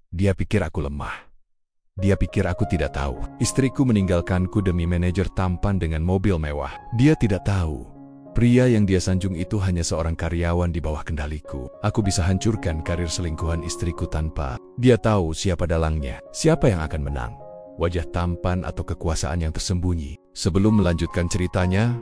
Dia pikir aku lemah. Dia pikir aku tidak tahu. Istriku meninggalkanku demi manajer tampan dengan mobil mewah. Dia tidak tahu. Pria yang dia sanjung itu hanya seorang karyawan di bawah kendaliku. Aku bisa hancurkan karir selingkuhan istriku tanpa dia tahu siapa dalangnya. Siapa yang akan menang? Wajah tampan atau kekuasaan yang tersembunyi? Sebelum melanjutkan ceritanya,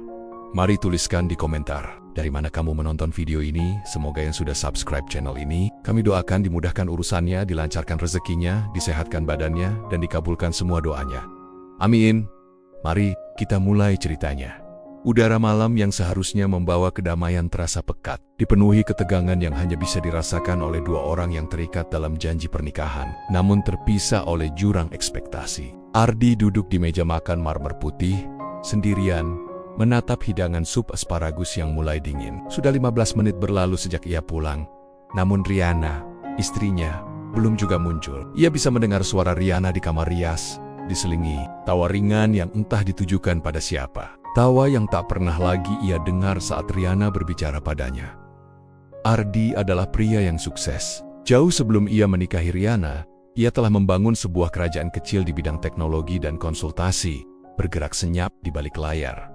mari tuliskan di komentar dari mana kamu menonton video ini. Semoga yang sudah subscribe channel ini, kami doakan dimudahkan urusannya, dilancarkan rezekinya, disehatkan badannya, dan dikabulkan semua doanya. Amin. Mari kita mulai ceritanya. Udara malam yang seharusnya membawa kedamaian terasa pekat, dipenuhi ketegangan yang hanya bisa dirasakan oleh dua orang yang terikat dalam janji pernikahan, namun terpisah oleh jurang ekspektasi. Ardi duduk di meja makan marmer putih, sendirian, menatap hidangan sup asparagus yang mulai dingin. Sudah 15 menit berlalu sejak ia pulang, namun Riana, istrinya, belum juga muncul. Ia bisa mendengar suara Riana di kamar rias, diselingi tawa ringan yang entah ditujukan pada siapa. Tawa yang tak pernah lagi ia dengar saat Riana berbicara padanya. Ardi adalah pria yang sukses. Jauh sebelum ia menikahi Riana, ia telah membangun sebuah kerajaan kecil di bidang teknologi dan konsultasi, bergerak senyap di balik layar.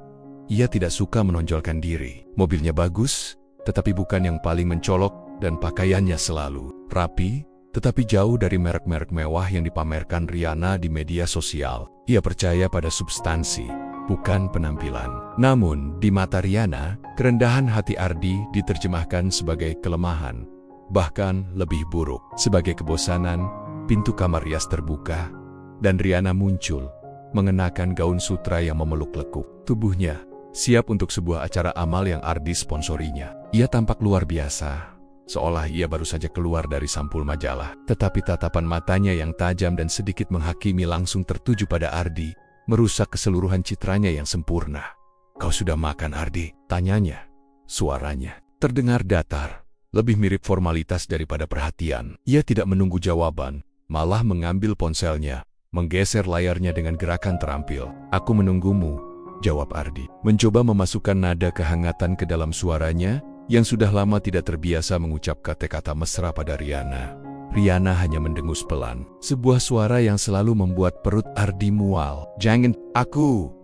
Ia tidak suka menonjolkan diri. Mobilnya bagus, tetapi bukan yang paling mencolok, dan pakaiannya selalu rapi, tetapi jauh dari merek-merek mewah yang dipamerkan Riana di media sosial. Ia percaya pada substansi, bukan penampilan. Namun, di mata Riana, kerendahan hati Ardi diterjemahkan sebagai kelemahan, bahkan lebih buruk. Sebagai kebosanan, pintu kamar rias terbuka, dan Riana muncul, mengenakan gaun sutra yang memeluk lekuk. Tubuhnya siap untuk sebuah acara amal yang Ardi sponsorinya. Ia tampak luar biasa, seolah ia baru saja keluar dari sampul majalah. Tetapi tatapan matanya yang tajam dan sedikit menghakimi langsung tertuju pada Ardi, merusak keseluruhan citranya yang sempurna. "Kau sudah makan, Ardi?" tanyanya. Suaranya terdengar datar, lebih mirip formalitas daripada perhatian. Ia tidak menunggu jawaban, malah mengambil ponselnya, menggeser layarnya dengan gerakan terampil. "Aku menunggumu," jawab Ardi, mencoba memasukkan nada kehangatan ke dalam suaranya yang sudah lama tidak terbiasa mengucap kata-kata mesra pada Riana. Riana hanya mendengus pelan, sebuah suara yang selalu membuat perut Ardi mual. "Jangan,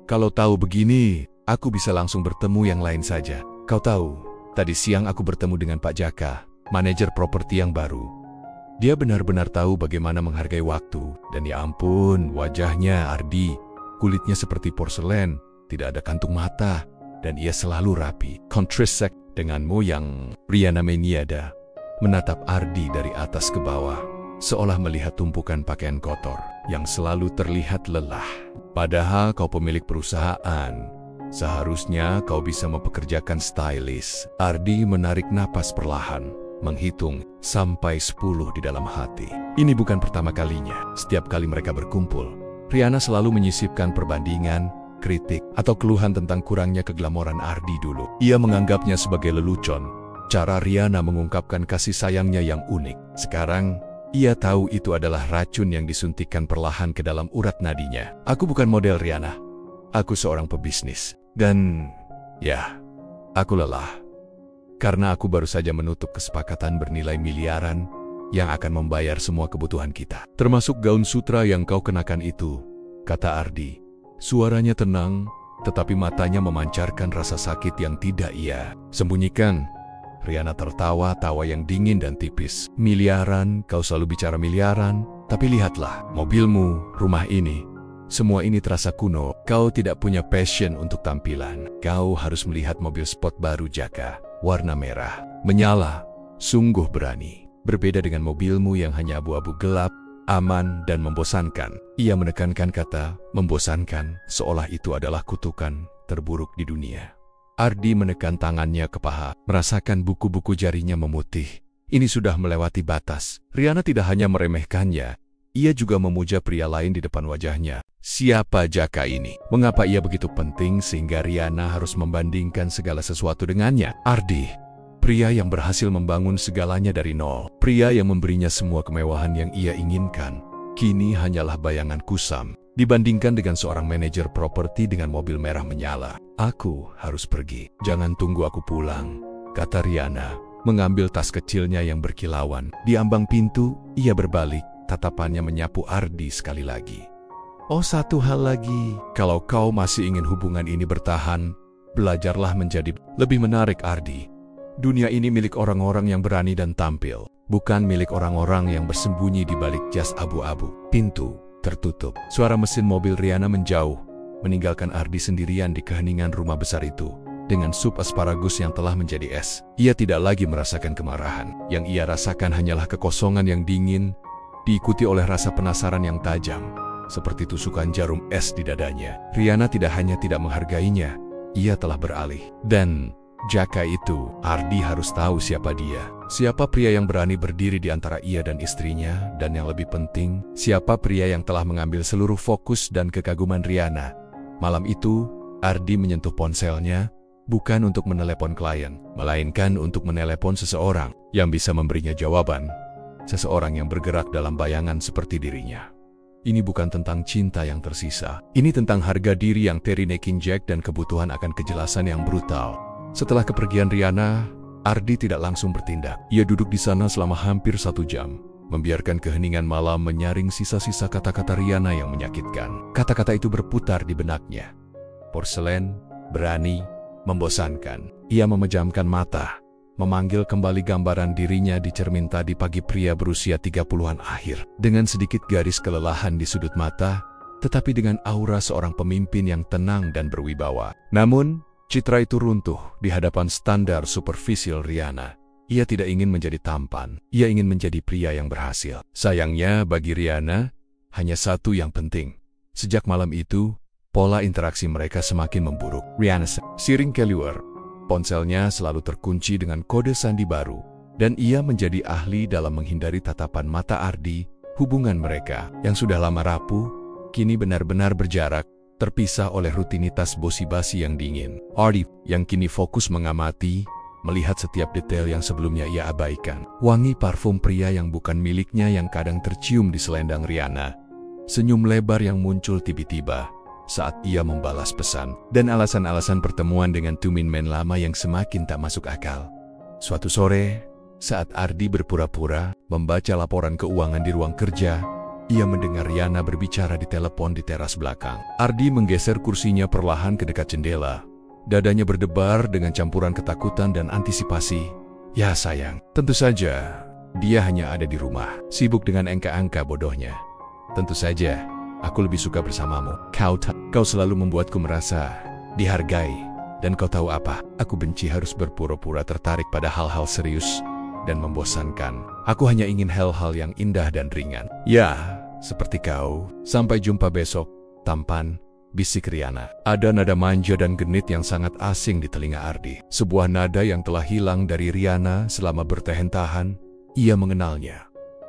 kalau tahu begini, aku bisa langsung bertemu yang lain saja. Kau tahu, tadi siang aku bertemu dengan Pak Jaka, manajer properti yang baru. Dia benar-benar tahu bagaimana menghargai waktu, dan ya ampun, wajahnya Ardi, kulitnya seperti porselen, tidak ada kantung mata, dan ia selalu rapi. Kontras denganmu yang..." Riana meniada, menatap Ardi dari atas ke bawah, seolah melihat tumpukan pakaian kotor yang selalu terlihat lelah. "Padahal kau pemilik perusahaan, seharusnya kau bisa mempekerjakan stylist." Ardi menarik napas perlahan, menghitung sampai 10 di dalam hati. Ini bukan pertama kalinya. Setiap kali mereka berkumpul, Riana selalu menyisipkan perbandingan, kritik, atau keluhan tentang kurangnya keglamoran Ardi dulu. Ia menganggapnya sebagai lelucon. Cara Riana mengungkapkan kasih sayangnya yang unik. Sekarang, ia tahu itu adalah racun yang disuntikkan perlahan ke dalam urat nadinya. "Aku bukan model, Riana. Aku seorang pebisnis. Dan, ya, aku lelah. Karena aku baru saja menutup kesepakatan bernilai miliaran yang akan membayar semua kebutuhan kita. Termasuk gaun sutra yang kau kenakan itu," kata Ardi. Suaranya tenang, tetapi matanya memancarkan rasa sakit yang tidak ia sembunyikan. Riana tertawa, tawa yang dingin dan tipis. "Miliaran, kau selalu bicara miliaran, tapi lihatlah, mobilmu, rumah ini, semua ini terasa kuno. Kau tidak punya passion untuk tampilan. Kau harus melihat mobil sport baru Jaka, warna merah, menyala, sungguh berani. Berbeda dengan mobilmu yang hanya abu-abu gelap, aman, dan membosankan." Ia menekankan kata membosankan, seolah itu adalah kutukan terburuk di dunia. Ardi menekan tangannya ke paha, merasakan buku-buku jarinya memutih. Ini sudah melewati batas. Riana tidak hanya meremehkannya, ia juga memuja pria lain di depan wajahnya. Siapa Jaka ini? Mengapa ia begitu penting sehingga Riana harus membandingkan segala sesuatu dengannya? Ardi, pria yang berhasil membangun segalanya dari nol, pria yang memberinya semua kemewahan yang ia inginkan, kini hanyalah bayangan kusam dibandingkan dengan seorang manajer properti dengan mobil merah menyala. "Aku harus pergi. Jangan tunggu aku pulang," kata Riana, mengambil tas kecilnya yang berkilauan. Di ambang pintu, ia berbalik, Tatapannya menyapu Ardi sekali lagi. Oh, satu hal lagi. Kalau kau masih ingin hubungan ini bertahan, belajarlah menjadi lebih menarik, Ardi. Dunia ini milik orang-orang yang berani dan tampil, bukan milik orang-orang yang bersembunyi di balik jas abu-abu. Pintu tertutup. Suara mesin mobil Riana menjauh, meninggalkan Ardi sendirian di keheningan rumah besar itu. Dengan sup asparagus yang telah menjadi es, ia tidak lagi merasakan kemarahan. Yang ia rasakan hanyalah kekosongan yang dingin, diikuti oleh rasa penasaran yang tajam, seperti tusukan jarum es di dadanya. Riana tidak hanya tidak menghargainya, ia telah beralih. Dan jaka itu, Ardi harus tahu siapa dia. Siapa pria yang berani berdiri di antara ia dan istrinya, dan yang lebih penting, siapa pria yang telah mengambil seluruh fokus dan kekaguman Riana. Malam itu, Ardi menyentuh ponselnya, bukan untuk menelepon klien, melainkan untuk menelepon seseorang yang bisa memberinya jawaban. Seseorang yang bergerak dalam bayangan seperti dirinya. Ini bukan tentang cinta yang tersisa. Ini tentang harga diri yang terinjek dan kebutuhan akan kejelasan yang brutal. Setelah kepergian Riana, Ardi tidak langsung bertindak. Ia duduk di sana selama hampir 1 jam, membiarkan keheningan malam menyaring sisa-sisa kata-kata Riana yang menyakitkan. Kata-kata itu berputar di benaknya. Porselen, berani, membosankan. Ia memejamkan mata, memanggil kembali gambaran dirinya di cermin tadi pagi, pria berusia 30-an akhir. Dengan sedikit garis kelelahan di sudut mata, tetapi dengan aura seorang pemimpin yang tenang dan berwibawa. Namun, citra itu runtuh di hadapan standar superficial Riana. Ia tidak ingin menjadi tampan, ia ingin menjadi pria yang berhasil. Sayangnya bagi Riana, hanya satu yang penting. Sejak malam itu, pola interaksi mereka semakin memburuk. Riana sering keluar. Ponselnya selalu terkunci dengan kode sandi baru, dan ia menjadi ahli dalam menghindari tatapan mata Ardi. Hubungan mereka, yang sudah lama rapuh, kini benar-benar berjarak, terpisah oleh rutinitas basa-basi yang dingin. Ardi, yang kini fokus mengamati, melihat setiap detail yang sebelumnya ia abaikan. Wangi parfum pria yang bukan miliknya yang kadang tercium di selendang Riana. Senyum lebar yang muncul tiba-tiba saat ia membalas pesan, dan alasan-alasan pertemuan dengan men lama yang semakin tak masuk akal. Suatu sore, saat Ardi berpura-pura membaca laporan keuangan di ruang kerja, ia mendengar Riana berbicara di telepon di teras belakang. Ardi menggeser kursinya perlahan ke dekat jendela. Dadanya berdebar dengan campuran ketakutan dan antisipasi. Ya sayang, tentu saja, dia hanya ada di rumah, sibuk dengan angka-angka bodohnya. Tentu saja, aku lebih suka bersamamu. Kau selalu membuatku merasa dihargai. Dan kau tahu apa? Aku benci harus berpura-pura tertarik pada hal-hal serius dan membosankan. Aku hanya ingin hal-hal yang indah dan ringan. Ya, seperti kau. Sampai jumpa besok, tampan, bisik Riana. Ada nada manja dan genit yang sangat asing di telinga Ardi. Sebuah nada yang telah hilang dari Riana selama bertahan-tahan. Ia mengenalnya.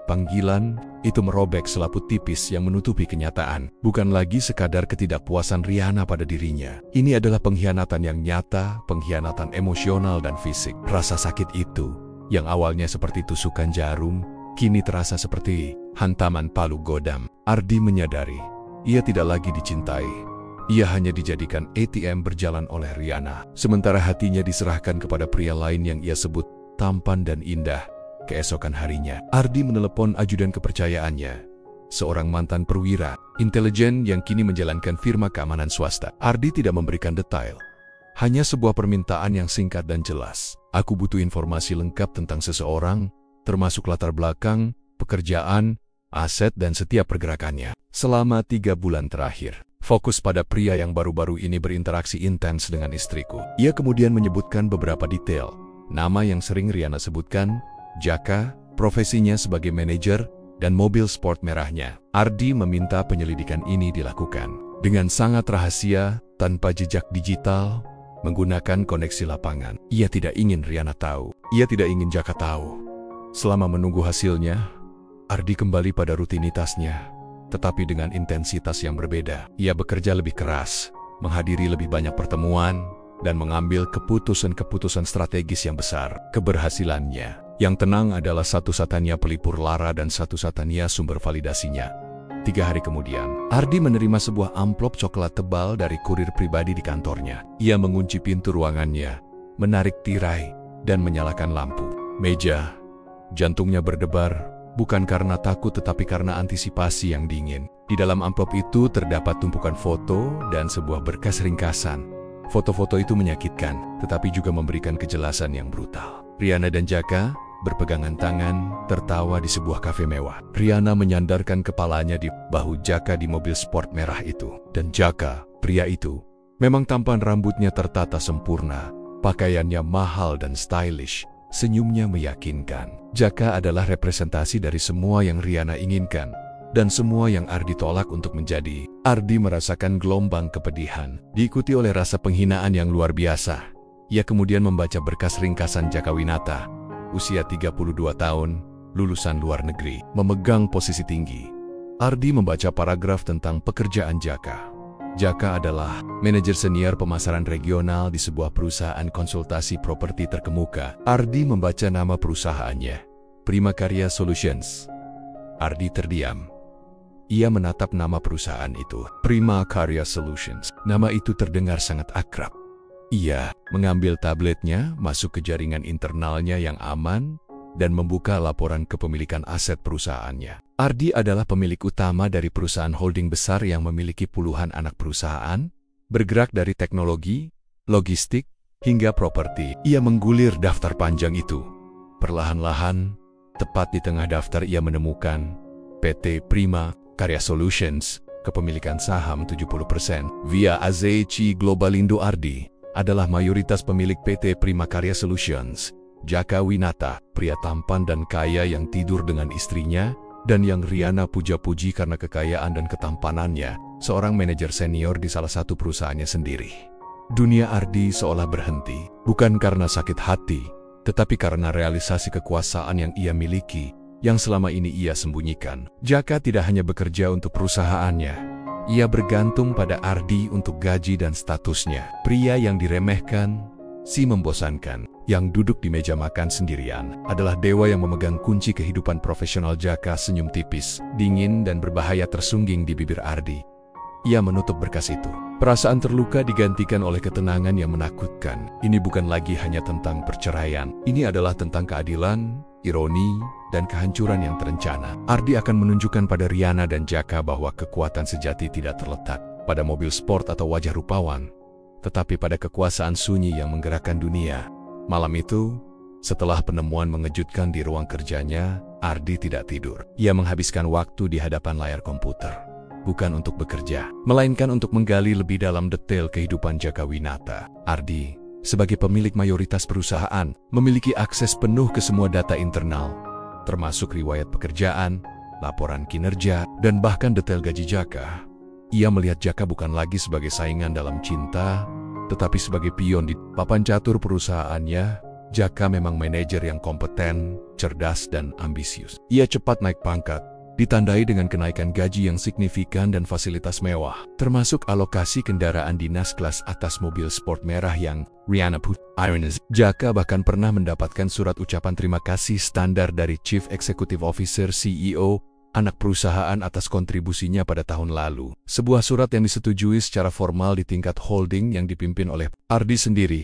Panggilan itu merobek selaput tipis yang menutupi kenyataan. Bukan lagi sekadar ketidakpuasan Riana pada dirinya. Ini adalah pengkhianatan yang nyata, pengkhianatan emosional dan fisik. Rasa sakit itu, yang awalnya seperti tusukan jarum, kini terasa seperti hantaman palu godam. Ardi menyadari, ia tidak lagi dicintai. Ia hanya dijadikan ATM berjalan oleh Riana. Sementara hatinya diserahkan kepada pria lain yang ia sebut tampan dan indah. Keesokan harinya, Ardi menelepon ajudan kepercayaannya, seorang mantan perwira intelijen yang kini menjalankan firma keamanan swasta. Ardi tidak memberikan detail, hanya sebuah permintaan yang singkat dan jelas. Aku butuh informasi lengkap tentang seseorang, termasuk latar belakang, pekerjaan, aset dan setiap pergerakannya. Selama 3 bulan terakhir, fokus pada pria yang baru-baru ini berinteraksi intens dengan istriku. Ia kemudian menyebutkan beberapa detail, nama yang sering Riana sebutkan, Jaka, profesinya sebagai manajer, dan mobil sport merahnya. Ardi meminta penyelidikan ini dilakukan dengan sangat rahasia, tanpa jejak digital, menggunakan koneksi lapangan. Ia tidak ingin Riana tahu. Ia tidak ingin Jaka tahu. Selama menunggu hasilnya, Ardi kembali pada rutinitasnya, tetapi dengan intensitas yang berbeda. Ia bekerja lebih keras, menghadiri lebih banyak pertemuan, dan mengambil keputusan-keputusan strategis yang besar. Keberhasilannya yang tenang adalah satu-satunya pelipur lara dan satu-satunya sumber validasinya. 3 hari kemudian, Ardi menerima sebuah amplop coklat tebal dari kurir pribadi di kantornya. Ia mengunci pintu ruangannya, menarik tirai, dan menyalakan lampu. Meja, jantungnya berdebar, Bukan karena takut tetapi karena antisipasi yang dingin. Di dalam amplop itu terdapat tumpukan foto dan sebuah berkas ringkasan. Foto-foto itu menyakitkan, tetapi juga memberikan kejelasan yang brutal. Riana dan Jaka berpegangan tangan, tertawa di sebuah kafe mewah. Riana menyandarkan kepalanya di bahu Jaka di mobil sport merah itu. Dan Jaka, pria itu, memang tampan rambutnya tertata sempurna, pakaiannya mahal dan stylish, senyumnya meyakinkan. Jaka adalah representasi dari semua yang Riana inginkan, dan semua yang Ardi tolak untuk menjadi. Ardi merasakan gelombang kepedihan, diikuti oleh rasa penghinaan yang luar biasa. Ia kemudian membaca berkas ringkasan Jaka Winata, usia 32 tahun, lulusan luar negeri, memegang posisi tinggi. Ardi membaca paragraf tentang pekerjaan Jaka. Jaka adalah manajer senior pemasaran regional di sebuah perusahaan konsultasi properti terkemuka. Ardi membaca nama perusahaannya, Prima Karya Solutions. Ardi terdiam. Ia menatap nama perusahaan itu, Prima Karya Solutions. Nama itu terdengar sangat akrab. Ia mengambil tabletnya, masuk ke jaringan internalnya yang aman, dan membuka laporan kepemilikan aset perusahaannya. Ardi adalah pemilik utama dari perusahaan holding besar yang memiliki puluhan anak perusahaan, bergerak dari teknologi, logistik, hingga properti. Ia menggulir daftar panjang itu. Perlahan-lahan, tepat di tengah daftar ia menemukan PT Prima Karya Solutions, kepemilikan saham 70%, via AZC Globalindo. Ardi adalah mayoritas pemilik PT Prima Karya Solutions. Jaka Winata, pria tampan dan kaya yang tidur dengan istrinya, dan yang Riana puja-puji karena kekayaan dan ketampanannya, seorang manajer senior di salah satu perusahaannya sendiri. Dunia Ardi seolah berhenti, bukan karena sakit hati, tetapi karena realisasi kekuasaan yang ia miliki, yang selama ini ia sembunyikan. Jaka tidak hanya bekerja untuk perusahaannya, ia bergantung pada Ardi untuk gaji dan statusnya. Pria yang diremehkan, si membosankan, yang duduk di meja makan sendirian, adalah dewa yang memegang kunci kehidupan profesional. Jaka senyum tipis, dingin dan berbahaya tersungging di bibir Ardi. Ia menutup berkas itu. Perasaan terluka digantikan oleh ketenangan yang menakutkan. Ini bukan lagi hanya tentang perceraian. Ini adalah tentang keadilan, ironi, dan kehancuran yang terencana. Ardi akan menunjukkan pada Riana dan Jaka bahwa kekuatan sejati tidak terletak pada mobil sport atau wajah rupawan, tetapi pada kekuasaan sunyi yang menggerakkan dunia. Malam itu, setelah penemuan mengejutkan di ruang kerjanya, Ardi tidak tidur. Ia menghabiskan waktu di hadapan layar komputer. Bukan untuk bekerja, melainkan untuk menggali lebih dalam detail kehidupan Jaka Winata. Ardi, sebagai pemilik mayoritas perusahaan, memiliki akses penuh ke semua data internal, termasuk riwayat pekerjaan, laporan kinerja, dan bahkan detail gaji Jaka. Ia melihat Jaka bukan lagi sebagai saingan dalam cinta, tetapi sebagai pion di papan catur perusahaannya. Jaka memang manajer yang kompeten, cerdas, dan ambisius. Ia cepat naik pangkat, ditandai dengan kenaikan gaji yang signifikan dan fasilitas mewah, termasuk alokasi kendaraan dinas kelas atas mobil sport merah yang Riana put. Ironies, Jaka bahkan pernah mendapatkan surat ucapan terima kasih standar dari Chief Executive Officer CEO, anak perusahaan atas kontribusinya pada tahun lalu. Sebuah surat yang disetujui secara formal di tingkat holding yang dipimpin oleh Ardi sendiri.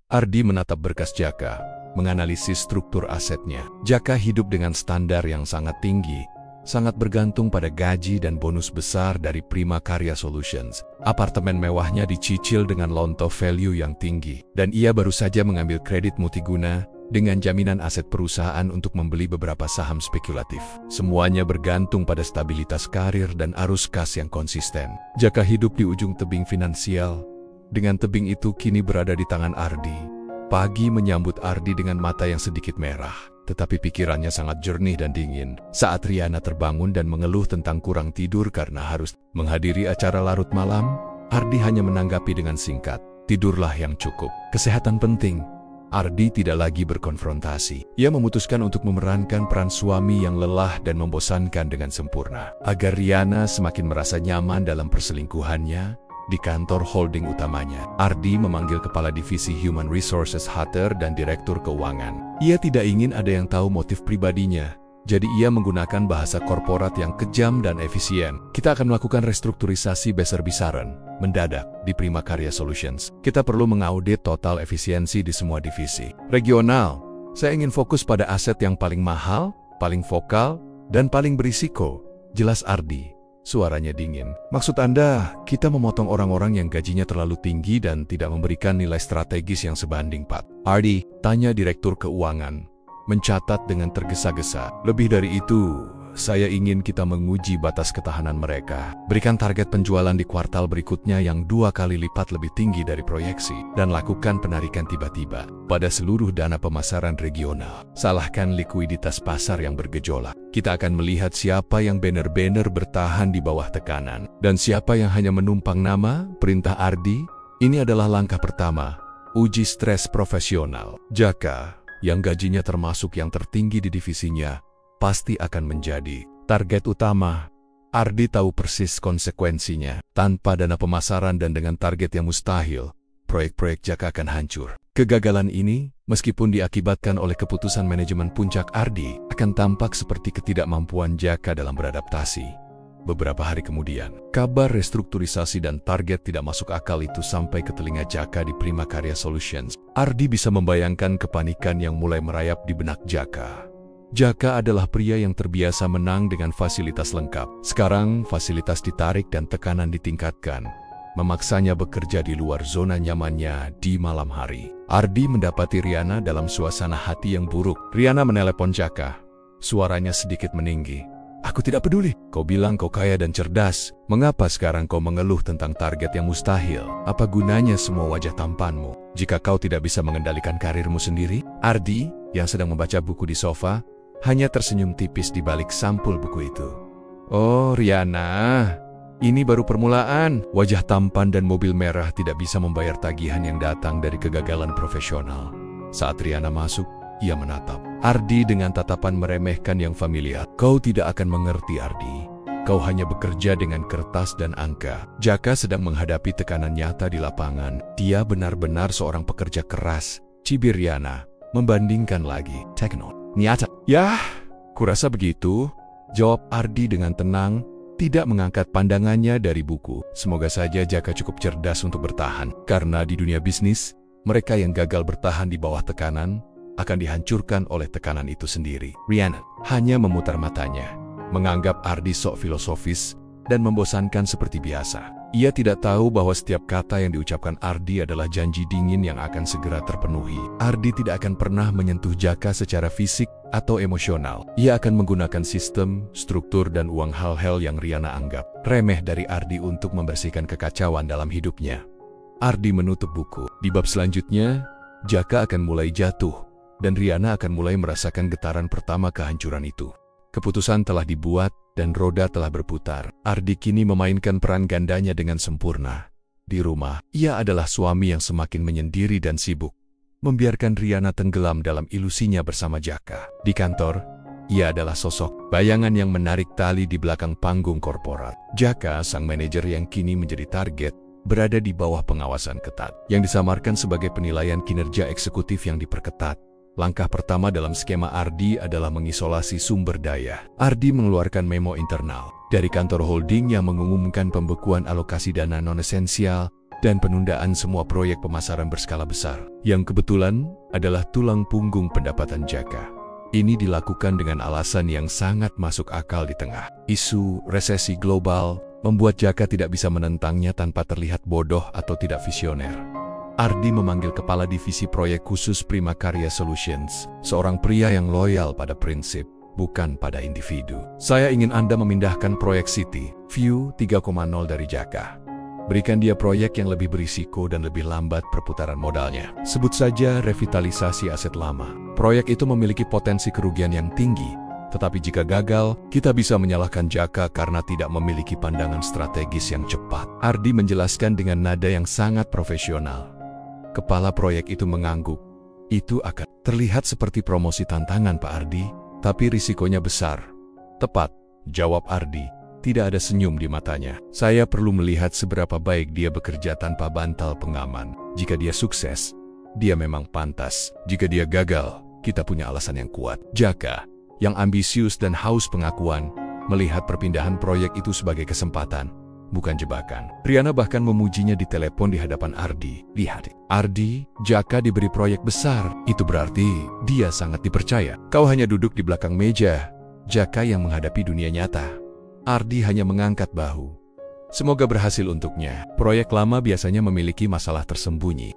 Ardi menatap berkas Jaka, menganalisis struktur asetnya. Jaka hidup dengan standar yang sangat tinggi, sangat bergantung pada gaji dan bonus besar dari Prima Karya Solutions. Apartemen mewahnya dicicil dengan loan to value yang tinggi, dan ia baru saja mengambil kredit multiguna dengan jaminan aset perusahaan untuk membeli beberapa saham spekulatif. Semuanya bergantung pada stabilitas karir dan arus kas yang konsisten. Jaka hidup di ujung tebing finansial, dengan tebing itu kini berada di tangan Ardi. Pagi menyambut Ardi dengan mata yang sedikit merah, tetapi pikirannya sangat jernih dan dingin. Saat Riana terbangun dan mengeluh tentang kurang tidur karena harus menghadiri acara larut malam, Ardi hanya menanggapi dengan singkat, "Tidurlah yang cukup. Kesehatan penting." Ardi tidak lagi berkonfrontasi. Ia memutuskan untuk memerankan peran suami yang lelah dan membosankan dengan sempurna. Agar Riana semakin merasa nyaman dalam perselingkuhannya, di kantor holding utamanya, Ardi memanggil Kepala Divisi Human Resources Hatter dan Direktur Keuangan. Ia tidak ingin ada yang tahu motif pribadinya, jadi ia menggunakan bahasa korporat yang kejam dan efisien. "Kita akan melakukan restrukturisasi besar-besaran mendadak di Prima Karya Solutions. Kita perlu mengaudit total efisiensi di semua divisi. Regional, saya ingin fokus pada aset yang paling mahal, paling vokal, Dan paling berisiko, jelas Ardi. Suaranya dingin. Maksud Anda, kita memotong orang-orang yang gajinya terlalu tinggi dan tidak memberikan nilai strategis yang sebanding, Pak? Ardi, tanya Direktur Keuangan, mencatat dengan tergesa-gesa. Lebih dari itu, saya ingin kita menguji batas ketahanan mereka. Berikan target penjualan di kuartal berikutnya yang 2 kali lipat lebih tinggi dari proyeksi. Dan lakukan penarikan tiba-tiba pada seluruh dana pemasaran regional. Salahkan likuiditas pasar yang bergejolak. Kita akan melihat siapa yang benar-benar bertahan di bawah tekanan. Dan siapa yang hanya menumpang nama, perintah Ardi. Ini adalah langkah pertama. Uji stres profesional. Jaka, yang gajinya termasuk yang tertinggi di divisinya, pasti akan menjadi target utama. Ardi tahu persis konsekuensinya. Tanpa dana pemasaran dan dengan target yang mustahil, proyek-proyek Jaka akan hancur. Kegagalan ini, meskipun diakibatkan oleh keputusan manajemen puncak Ardi, akan tampak seperti ketidakmampuan Jaka dalam beradaptasi. Beberapa hari kemudian, kabar restrukturisasi dan target tidak masuk akal itu sampai ke telinga Jaka di Prima Karya Solutions. Ardi bisa membayangkan kepanikan yang mulai merayap di benak Jaka. Jaka adalah pria yang terbiasa menang dengan fasilitas lengkap. Sekarang, fasilitas ditarik dan tekanan ditingkatkan, memaksanya bekerja di luar zona nyamannya di malam hari. Ardi mendapati Riana dalam suasana hati yang buruk. Riana menelepon Jaka. Suaranya sedikit meninggi. Aku tidak peduli. Kau bilang kau kaya dan cerdas. Mengapa sekarang kau mengeluh tentang target yang mustahil? Apa gunanya semua wajah tampanmu jika kau tidak bisa mengendalikan karirmu sendiri? Ardi, yang sedang membaca buku di sofa, hanya tersenyum tipis di balik sampul buku itu. Oh, Riana, ini baru permulaan. Wajah tampan dan mobil merah tidak bisa membayar tagihan yang datang dari kegagalan profesional. Saat Riana masuk, ia menatap Ardi dengan tatapan meremehkan yang familiar. Kau tidak akan mengerti, Ardi. Kau hanya bekerja dengan kertas dan angka. Jaka sedang menghadapi tekanan nyata di lapangan. Dia benar-benar seorang pekerja keras. Cibir Riana membandingkan lagi. Tekno. Nyata. Yah, kurasa begitu, jawab Ardi dengan tenang, tidak mengangkat pandangannya dari buku. Semoga saja Jaka cukup cerdas untuk bertahan, karena di dunia bisnis, mereka yang gagal bertahan di bawah tekanan akan dihancurkan oleh tekanan itu sendiri. Riana hanya memutar matanya, menganggap Ardi sok filosofis dan membosankan seperti biasa. Ia tidak tahu bahwa setiap kata yang diucapkan Ardi adalah janji dingin yang akan segera terpenuhi. Ardi tidak akan pernah menyentuh Jaka secara fisik atau emosional. Ia akan menggunakan sistem, struktur, dan uang hal-hal yang Riana anggap remeh dari Ardi untuk membersihkan kekacauan dalam hidupnya. Ardi menutup buku. Di bab selanjutnya, Jaka akan mulai jatuh, dan Riana akan mulai merasakan getaran pertama kehancuran itu. Keputusan telah dibuat, dan roda telah berputar. Ardi kini memainkan peran gandanya dengan sempurna. Di rumah, ia adalah suami yang semakin menyendiri dan sibuk, membiarkan Riana tenggelam dalam ilusinya bersama Jaka. Di kantor, ia adalah sosok bayangan yang menarik tali di belakang panggung korporat. Jaka, sang manajer yang kini menjadi target, berada di bawah pengawasan ketat, yang disamarkan sebagai penilaian kinerja eksekutif yang diperketat. Langkah pertama dalam skema Ardi adalah mengisolasi sumber daya. Ardi mengeluarkan memo internal dari kantor holding yang mengumumkan pembekuan alokasi dana non-esensial dan penundaan semua proyek pemasaran berskala besar, yang kebetulan adalah tulang punggung pendapatan Jaka. Ini dilakukan dengan alasan yang sangat masuk akal di tengah isu resesi global, membuat Jaka tidak bisa menentangnya tanpa terlihat bodoh atau tidak visioner. Ardi memanggil kepala divisi proyek khusus Prima Karya Solutions, seorang pria yang loyal pada prinsip, bukan pada individu. Saya ingin Anda memindahkan proyek City View 3.0 dari Jaka. Berikan dia proyek yang lebih berisiko dan lebih lambat perputaran modalnya. Sebut saja revitalisasi aset lama. Proyek itu memiliki potensi kerugian yang tinggi, tetapi jika gagal, kita bisa menyalahkan Jaka karena tidak memiliki pandangan strategis yang cepat. Ardi menjelaskan dengan nada yang sangat profesional. Kepala proyek itu mengangguk. Itu akan terlihat seperti promosi tantangan, Pak Ardi, tapi risikonya besar. Tepat, jawab Ardi. Tidak ada senyum di matanya. Saya perlu melihat seberapa baik dia bekerja tanpa bantal pengaman. Jika dia sukses, dia memang pantas. Jika dia gagal, kita punya alasan yang kuat. Jaka, yang ambisius dan haus pengakuan, melihat perpindahan proyek itu sebagai kesempatan, bukan jebakan. Riana bahkan memujinya di telepon di hadapan Ardi. Lihat, Ardi, Jaka diberi proyek besar. Itu berarti dia sangat dipercaya. Kau hanya duduk di belakang meja, Jaka yang menghadapi dunia nyata. Ardi hanya mengangkat bahu. Semoga berhasil untuknya. Proyek lama biasanya memiliki masalah tersembunyi.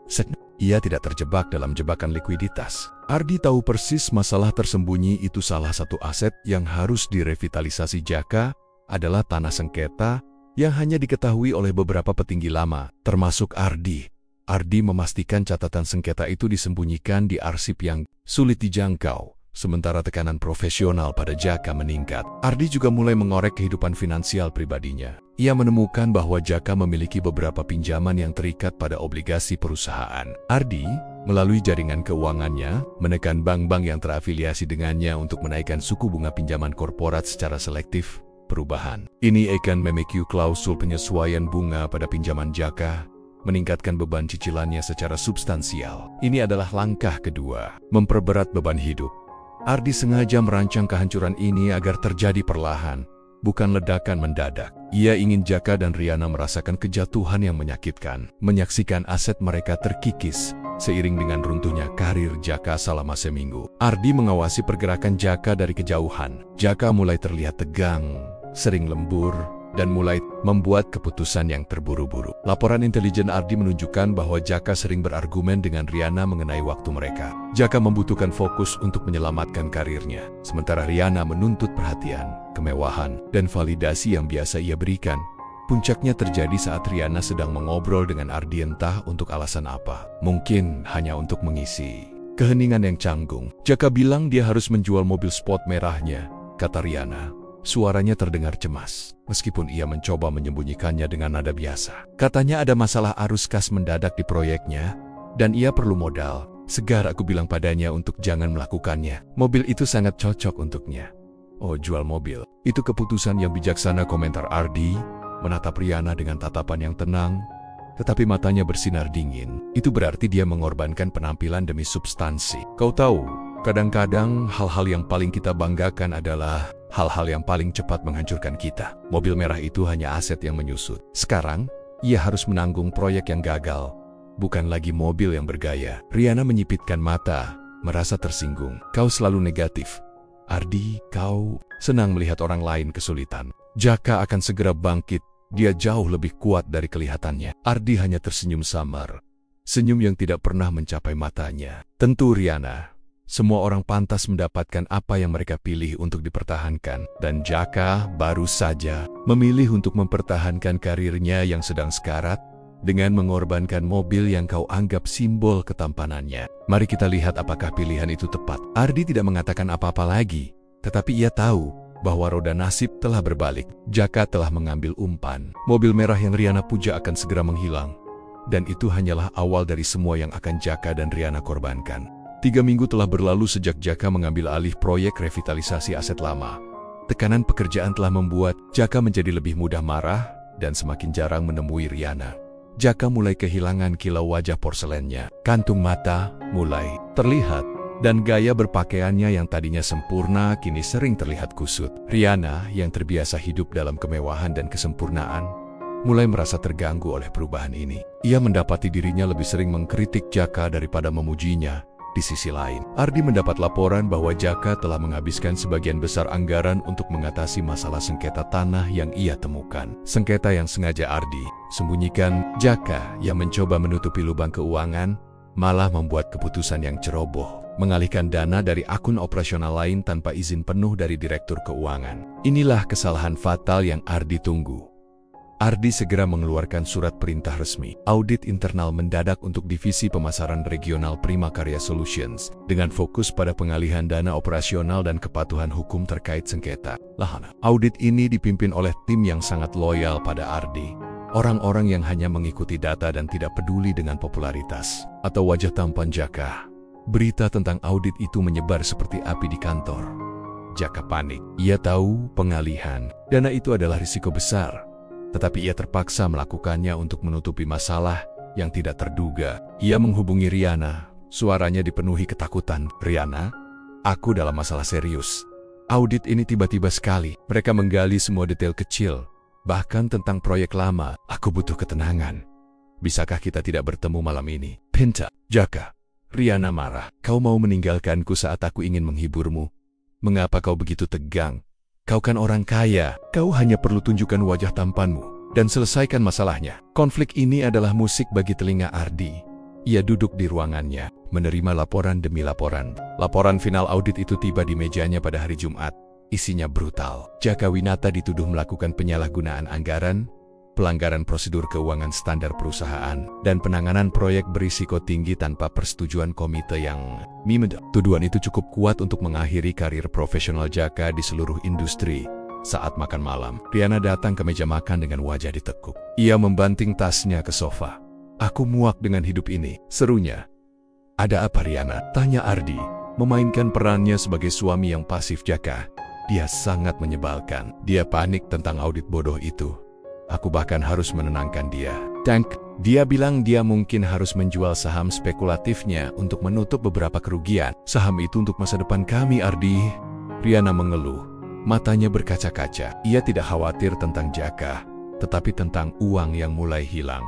Ia tidak terjebak dalam jebakan likuiditas. Ardi tahu persis masalah tersembunyi itu. Salah satu aset yang harus direvitalisasi Jaka adalah tanah sengketa yang hanya diketahui oleh beberapa petinggi lama, termasuk Ardi. Ardi memastikan catatan sengketa itu disembunyikan di arsip yang sulit dijangkau, sementara tekanan profesional pada Jaka meningkat. Ardi juga mulai mengorek kehidupan finansial pribadinya. Ia menemukan bahwa Jaka memiliki beberapa pinjaman yang terikat pada obligasi perusahaan. Ardi, melalui jaringan keuangannya, menekan bank-bank yang terafiliasi dengannya untuk menaikkan suku bunga pinjaman korporat secara selektif. Perubahan ini akan memicu klausul penyesuaian bunga pada pinjaman Jaka, meningkatkan beban cicilannya secara substansial. Ini adalah langkah kedua, memperberat beban hidup. Ardi sengaja merancang kehancuran ini agar terjadi perlahan, bukan ledakan mendadak. Ia ingin Jaka dan Riana merasakan kejatuhan yang menyakitkan, menyaksikan aset mereka terkikis, seiring dengan runtuhnya karir Jaka selama seminggu. Ardi mengawasi pergerakan Jaka dari kejauhan. Jaka mulai terlihat tegang, sering lembur, dan mulai membuat keputusan yang terburu-buru. Laporan intelijen Ardi menunjukkan bahwa Jaka sering berargumen dengan Riana mengenai waktu mereka. Jaka membutuhkan fokus untuk menyelamatkan karirnya, sementara Riana menuntut perhatian, kemewahan, dan validasi yang biasa ia berikan. Puncaknya terjadi saat Riana sedang mengobrol dengan Ardi, entah untuk alasan apa. Mungkin hanya untuk mengisi keheningan yang canggung. Jaka bilang dia harus menjual mobil sport merahnya, kata Riana. Suaranya terdengar cemas, meskipun ia mencoba menyembunyikannya dengan nada biasa. Katanya ada masalah arus kas mendadak di proyeknya, dan ia perlu modal. Segar aku bilang padanya untuk jangan melakukannya. Mobil itu sangat cocok untuknya. Oh, jual mobil. Itu keputusan yang bijaksana, komentar Ardi, menatap Riana dengan tatapan yang tenang, tetapi matanya bersinar dingin. Itu berarti dia mengorbankan penampilan demi substansi. Kau tahu, kadang-kadang hal-hal yang paling kita banggakan adalah hal-hal yang paling cepat menghancurkan kita. Mobil merah itu hanya aset yang menyusut. Sekarang, ia harus menanggung proyek yang gagal, bukan lagi mobil yang bergaya. Riana menyipitkan mata, merasa tersinggung. Kau selalu negatif. Ardi, kau senang melihat orang lain kesulitan. Jaka akan segera bangkit. Dia jauh lebih kuat dari kelihatannya. Ardi hanya tersenyum samar. Senyum yang tidak pernah mencapai matanya. Tentu Riana. Semua orang pantas mendapatkan apa yang mereka pilih untuk dipertahankan. Dan Jaka baru saja memilih untuk mempertahankan karirnya yang sedang sekarat dengan mengorbankan mobil yang kau anggap simbol ketampanannya. Mari kita lihat apakah pilihan itu tepat. Ardi tidak mengatakan apa-apa lagi, tetapi ia tahu bahwa roda nasib telah berbalik. Jaka telah mengambil umpan. Mobil merah yang Riana puja akan segera menghilang. Dan itu hanyalah awal dari semua yang akan Jaka dan Riana korbankan. 3 minggu telah berlalu sejak Jaka mengambil alih proyek revitalisasi aset lama. Tekanan pekerjaan telah membuat Jaka menjadi lebih mudah marah dan semakin jarang menemui Riana. Jaka mulai kehilangan kilau wajah porselennya. Kantung mata mulai terlihat, dan gaya berpakaiannya yang tadinya sempurna kini sering terlihat kusut. Riana yang terbiasa hidup dalam kemewahan dan kesempurnaan mulai merasa terganggu oleh perubahan ini. Ia mendapati dirinya lebih sering mengkritik Jaka daripada memujinya. Di sisi lain, Ardi mendapat laporan bahwa Jaka telah menghabiskan sebagian besar anggaran untuk mengatasi masalah sengketa tanah yang ia temukan. Sengketa yang sengaja Ardi sembunyikan. Jaka yang mencoba menutupi lubang keuangan malah membuat keputusan yang ceroboh, mengalihkan dana dari akun operasional lain tanpa izin penuh dari direktur keuangan. Inilah kesalahan fatal yang Ardi tunggu. Ardi segera mengeluarkan surat perintah resmi. Audit internal mendadak untuk divisi pemasaran regional Prima Karya Solutions dengan fokus pada pengalihan dana operasional dan kepatuhan hukum terkait sengketa lahan. Audit ini dipimpin oleh tim yang sangat loyal pada Ardi. Orang-orang yang hanya mengikuti data dan tidak peduli dengan popularitas atau wajah tampan Jaka. Berita tentang audit itu menyebar seperti api di kantor. Jaka panik. Ia tahu pengalihan dana itu adalah risiko besar. Tetapi ia terpaksa melakukannya untuk menutupi masalah yang tidak terduga. Ia menghubungi Riana, suaranya dipenuhi ketakutan. Riana, aku dalam masalah serius. Audit ini tiba-tiba sekali. Mereka menggali semua detail kecil, bahkan tentang proyek lama. Aku butuh ketenangan. Bisakah kita tidak bertemu malam ini? Pinta, Jaka. Riana marah. Kau mau meninggalkanku saat aku ingin menghiburmu? Mengapa kau begitu tegang? Kau kan orang kaya. Kau hanya perlu tunjukkan wajah tampanmu dan selesaikan masalahnya. Konflik ini adalah musik bagi telinga Ardi. Ia duduk di ruangannya, menerima laporan demi laporan. Laporan final audit itu tiba di mejanya pada hari Jumat. Isinya brutal. Jaka Winata dituduh melakukan penyalahgunaan anggaran, pelanggaran prosedur keuangan standar perusahaan, dan penanganan proyek berisiko tinggi tanpa persetujuan komite yang mimed. Tuduhan itu cukup kuat untuk mengakhiri karir profesional Jaka di seluruh industri. Saat makan malam, Riana datang ke meja makan dengan wajah ditekuk. Ia membanting tasnya ke sofa. Aku muak dengan hidup ini, serunya. Ada apa Riana? Tanya Ardi, memainkan perannya sebagai suami yang pasif Jaka. Dia sangat menyebalkan. Dia panik tentang audit bodoh itu. Aku bahkan harus menenangkan dia. Dia bilang dia mungkin harus menjual saham spekulatifnya untuk menutup beberapa kerugian. Saham itu untuk masa depan kami, Ardi. Riana mengeluh. Matanya berkaca-kaca. Ia tidak khawatir tentang Jaka, tetapi tentang uang yang mulai hilang.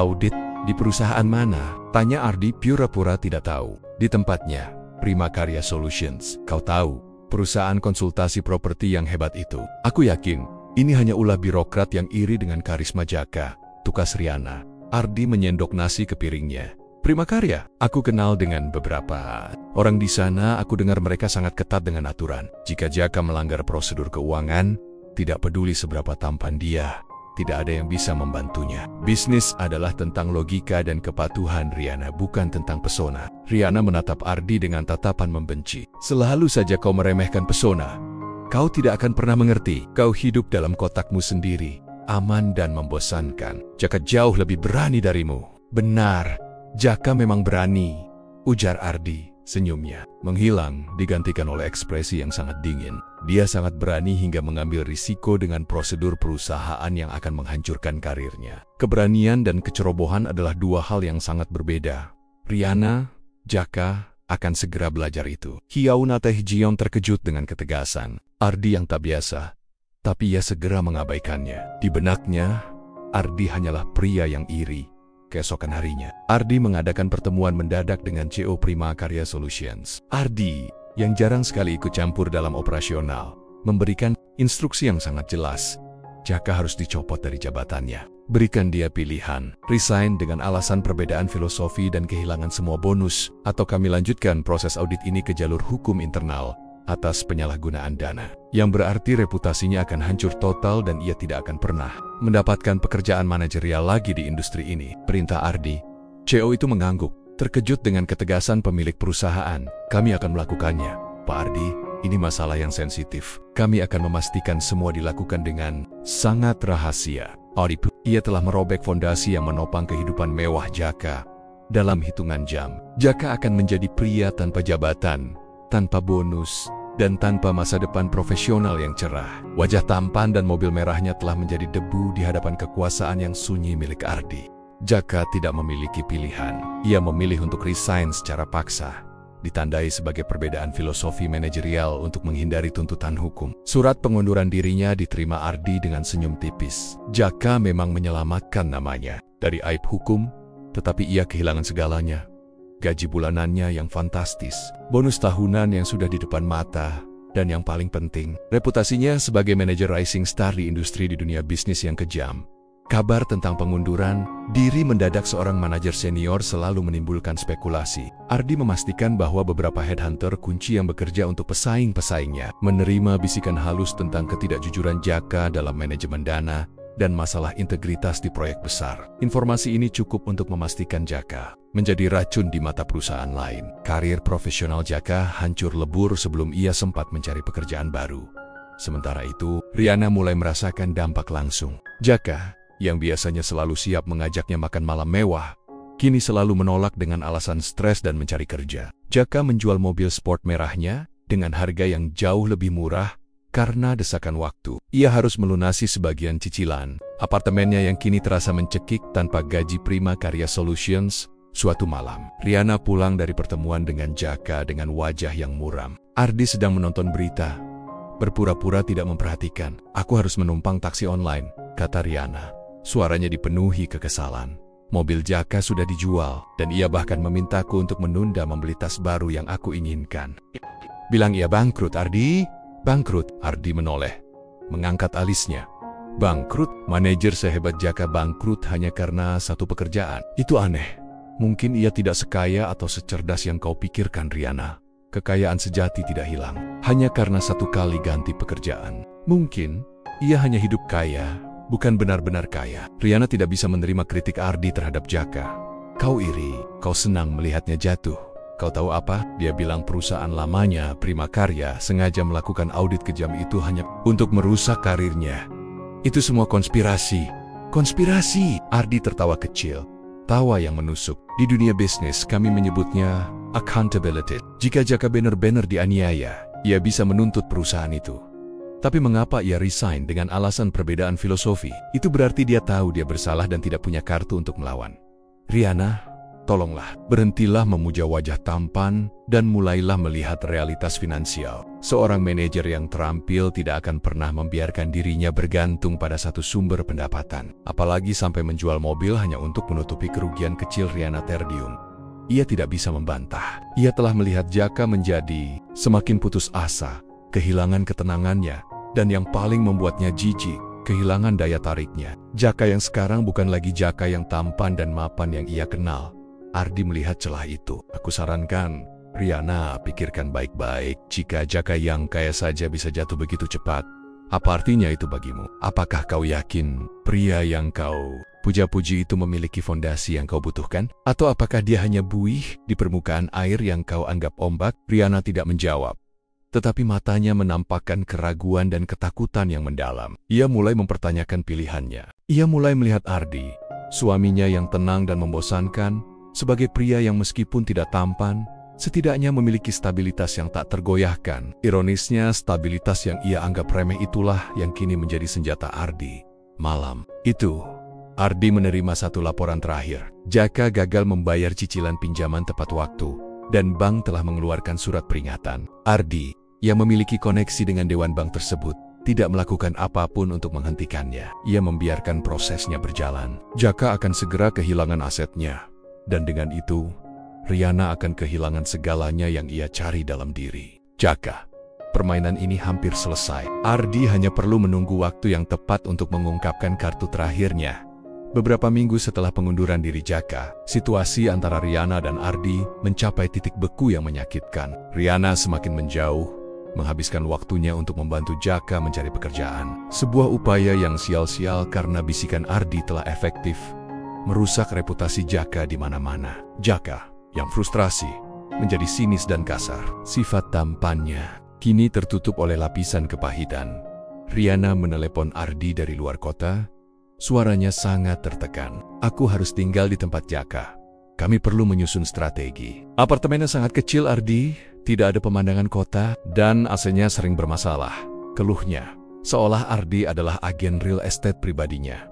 Audit di perusahaan mana? Tanya Ardi pura-pura tidak tahu. Di tempatnya, Prima Karya Solutions. Kau tahu, perusahaan konsultasi properti yang hebat itu. Aku yakin, ini hanya ulah birokrat yang iri dengan karisma Jaka. Tukas Riana. Ardi menyendok nasi ke piringnya. Prima Karya, aku kenal dengan beberapa orang di sana. Aku dengar mereka sangat ketat dengan aturan. Jika Jaka melanggar prosedur keuangan, tidak peduli seberapa tampan dia, tidak ada yang bisa membantunya. Bisnis adalah tentang logika dan kepatuhan Riana, bukan tentang pesona. Riana menatap Ardi dengan tatapan membenci. Selalu saja kau meremehkan pesona. Kau tidak akan pernah mengerti. Kau hidup dalam kotakmu sendiri, aman dan membosankan. Jaka jauh lebih berani darimu. Benar, Jaka memang berani, ujar Ardi. Senyumnya menghilang, digantikan oleh ekspresi yang sangat dingin. Dia sangat berani hingga mengambil risiko dengan prosedur perusahaan yang akan menghancurkan karirnya. Keberanian dan kecerobohan adalah dua hal yang sangat berbeda. Riana, Jaka akan segera belajar itu. Hiauna Teh Jion terkejut dengan ketegasan Ardi yang tak biasa, tapi ia segera mengabaikannya. Di benaknya, Ardi hanyalah pria yang iri. Keesokan harinya, Ardi mengadakan pertemuan mendadak dengan CEO Prima Karya Solutions. Ardi, yang jarang sekali ikut campur dalam operasional, memberikan instruksi yang sangat jelas. Jaka harus dicopot dari jabatannya. Berikan dia pilihan, resign dengan alasan perbedaan filosofi dan kehilangan semua bonus, atau kami lanjutkan proses audit ini ke jalur hukum internal atas penyalahgunaan dana. Yang berarti reputasinya akan hancur total dan ia tidak akan pernah mendapatkan pekerjaan manajerial lagi di industri ini. Perintah Ardi. CEO itu mengangguk, terkejut dengan ketegasan pemilik perusahaan. Kami akan melakukannya, Pak Ardi. Ini masalah yang sensitif. Kami akan memastikan semua dilakukan dengan sangat rahasia. Ardi, ia telah merobek fondasi yang menopang kehidupan mewah Jaka. Dalam hitungan jam, Jaka akan menjadi pria tanpa jabatan, tanpa bonus, dan tanpa masa depan profesional yang cerah. Wajah tampan dan mobil merahnya telah menjadi debu di hadapan kekuasaan yang sunyi milik Ardi. Jaka tidak memiliki pilihan. Ia memilih untuk resign secara paksa, ditandai sebagai perbedaan filosofi manajerial untuk menghindari tuntutan hukum. Surat pengunduran dirinya diterima Ardi dengan senyum tipis. Jaka memang menyelamatkan namanya dari aib hukum, tetapi ia kehilangan segalanya. Gaji bulanannya yang fantastis, bonus tahunan yang sudah di depan mata, dan yang paling penting, reputasinya sebagai manajer rising star di industri di dunia bisnis yang kejam. Kabar tentang pengunduran diri mendadak seorang manajer senior selalu menimbulkan spekulasi. Ardi memastikan bahwa beberapa headhunter kunci yang bekerja untuk pesaing-pesaingnya menerima bisikan halus tentang ketidakjujuran Jaka dalam manajemen dana dan masalah integritas di proyek besar. Informasi ini cukup untuk memastikan Jaka menjadi racun di mata perusahaan lain. Karir profesional Jaka hancur lebur sebelum ia sempat mencari pekerjaan baru. Sementara itu, Riana mulai merasakan dampak langsung. Jaka, yang biasanya selalu siap mengajaknya makan malam mewah, kini selalu menolak dengan alasan stres dan mencari kerja. Jaka menjual mobil sport merahnya dengan harga yang jauh lebih murah karena desakan waktu. Ia harus melunasi sebagian cicilan apartemennya yang kini terasa mencekik tanpa gaji Prima Karya Solutions. Suatu malam, Riana pulang dari pertemuan dengan Jaka dengan wajah yang muram. Ardi sedang menonton berita, berpura-pura tidak memperhatikan. Aku harus menumpang taksi online, kata Riana. Suaranya dipenuhi kekesalan. Mobil Jaka sudah dijual, dan ia bahkan memintaku untuk menunda membeli tas baru yang aku inginkan. Bilang ia bangkrut, Ardi. Bangkrut, Ardi menoleh, mengangkat alisnya. Bangkrut? Manajer sehebat Jaka bangkrut hanya karena satu pekerjaan. Itu aneh. Mungkin ia tidak sekaya atau secerdas yang kau pikirkan, Riana. Kekayaan sejati tidak hilang hanya karena satu kali ganti pekerjaan. Mungkin ia hanya hidup kaya, bukan benar-benar kaya. Riana tidak bisa menerima kritik Ardi terhadap Jaka. Kau iri, kau senang melihatnya jatuh. Kau tahu apa? Dia bilang perusahaan lamanya, Prima Karya, sengaja melakukan audit kejam itu hanya untuk merusak karirnya. Itu semua konspirasi. Konspirasi! Ardi tertawa kecil. Tawa yang menusuk. Di dunia bisnis kami menyebutnya accountability. Jika Jaka benar-benar dianiaya, ia bisa menuntut perusahaan itu. Tapi mengapa ia resign dengan alasan perbedaan filosofi? Itu berarti dia tahu dia bersalah dan tidak punya kartu untuk melawan. Riana, tolonglah, berhentilah memuja wajah tampan dan mulailah melihat realitas finansial. Seorang manajer yang terampil tidak akan pernah membiarkan dirinya bergantung pada satu sumber pendapatan. Apalagi sampai menjual mobil hanya untuk menutupi kerugian kecil. Riana terdiam. Ia tidak bisa membantah. Ia telah melihat Jaka menjadi semakin putus asa, kehilangan ketenangannya, dan yang paling membuatnya jijik, kehilangan daya tariknya. Jaka yang sekarang bukan lagi Jaka yang tampan dan mapan yang ia kenal. Ardi melihat celah itu. Aku sarankan, Riana, pikirkan baik-baik. Jika Jaka yang kaya saja bisa jatuh begitu cepat, apa artinya itu bagimu? Apakah kau yakin pria yang kau puja-puji itu memiliki fondasi yang kau butuhkan? Atau apakah dia hanya buih di permukaan air yang kau anggap ombak? Riana tidak menjawab, tetapi matanya menampakkan keraguan dan ketakutan yang mendalam. Ia mulai mempertanyakan pilihannya. Ia mulai melihat Ardi, suaminya yang tenang dan membosankan, sebagai pria yang meskipun tidak tampan, setidaknya memiliki stabilitas yang tak tergoyahkan. Ironisnya, stabilitas yang ia anggap remeh itulah yang kini menjadi senjata Ardi. Malam itu, Ardi menerima satu laporan terakhir. Jaka gagal membayar cicilan pinjaman tepat waktu, dan bank telah mengeluarkan surat peringatan. Ardi, yang memiliki koneksi dengan dewan bank tersebut, tidak melakukan apapun untuk menghentikannya. Ia membiarkan prosesnya berjalan. Jaka akan segera kehilangan asetnya. Dan dengan itu, Riana akan kehilangan segalanya yang ia cari dalam diri. Jaka, permainan ini hampir selesai. Ardi hanya perlu menunggu waktu yang tepat untuk mengungkapkan kartu terakhirnya. Beberapa minggu setelah pengunduran diri Jaka, situasi antara Riana dan Ardi mencapai titik beku yang menyakitkan. Riana semakin menjauh, menghabiskan waktunya untuk membantu Jaka mencari pekerjaan. Sebuah upaya yang sia-sia karena bisikan Ardi telah efektif merusak reputasi Jaka di mana-mana. Jaka, yang frustrasi, menjadi sinis dan kasar. Sifat tampannya kini tertutup oleh lapisan kepahitan. Riana menelepon Ardi dari luar kota. Suaranya sangat tertekan. Aku harus tinggal di tempat Jaka. Kami perlu menyusun strategi. Apartemennya sangat kecil, Ardi. Tidak ada pemandangan kota, dan AC-nya sering bermasalah. Keluhnya, seolah Ardi adalah agen real estate pribadinya.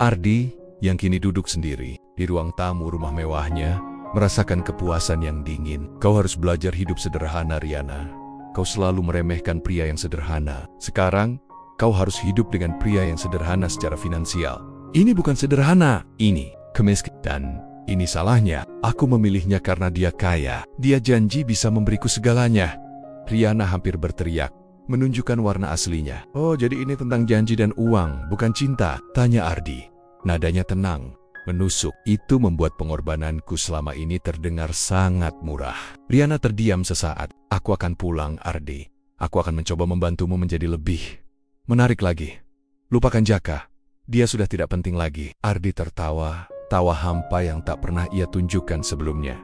Ardi, yang kini duduk sendiri di ruang tamu rumah mewahnya, merasakan kepuasan yang dingin. Kau harus belajar hidup sederhana, Riana. Kau selalu meremehkan pria yang sederhana. Sekarang, kau harus hidup dengan pria yang sederhana secara finansial. Ini bukan sederhana, ini kemiskinan. Dan ini salahnya, aku memilihnya karena dia kaya. Dia janji bisa memberiku segalanya. Riana hampir berteriak, menunjukkan warna aslinya. Oh, jadi ini tentang janji dan uang, bukan cinta? Tanya Ardi. Nadanya tenang, menusuk. Itu membuat pengorbananku selama ini terdengar sangat murah. Riana terdiam sesaat. Aku akan pulang, Ardi. Aku akan mencoba membantumu menjadi lebih menarik lagi. Lupakan Jaka. Dia sudah tidak penting lagi. Ardi tertawa, tawa hampa yang tak pernah ia tunjukkan sebelumnya.